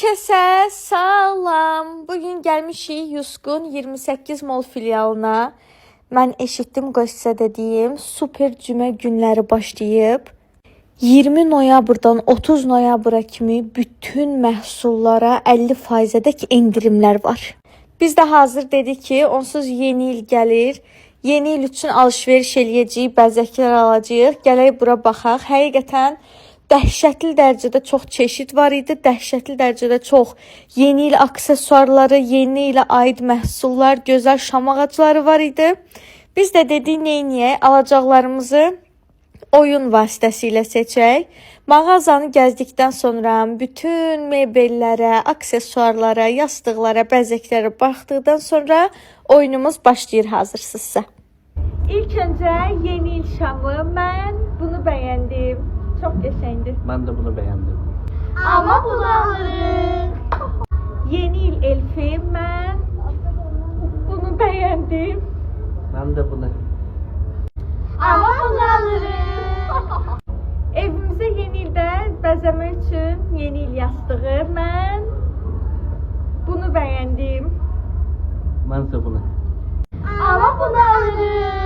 Hər kəsə salam. Bugün gəlmişik Yuskun 28 mall filialına. Mən eşitdim, qoy sizə də deyim, super cümə günləri başlayıb. 20 noyabrdan 30 noyabra kimi bütün məhsullara 50%-dək endirimlər var. Biz də hazır dedik ki, onsuz yeni il gəlir. Yeni il üçün alış-veriş eləyəcəyik, bəzəklər alacağıq. Gələk bura baxaq. Həqiqətən dəhşətli dərəcədə çox çeşid var idi. Dəhşətli dərəcədə çox yeni il aksesuarları, yeni ilə aid məhsullar, gözəl şam ağacları var idi. Biz də dedik, neyniyək? Alacaqlarımızı oyun vasitəsilə seçək. Mağazanı gəzdikdən sonra bütün mebellərə, aksesuarlara, yastıqlara, bəzəklərə baxdıqdan sonra oyunumuz başlayır hazırsınızsa. İlk öncə yeni il şamı. Mən bunu bəyəndim. Çox qəşəngdir. Ben de bunu beğendim. Amma bunu alırıq. Yeni il elfi. Mən bunu bəyəndim. Ben de bunu. Amma bunu alırıq. Evimizə yeni ildə bəzəmək üçün yeni il yastığı. Mən bunu bəyəndim. Ben de bunu. Amma bunu alırıq.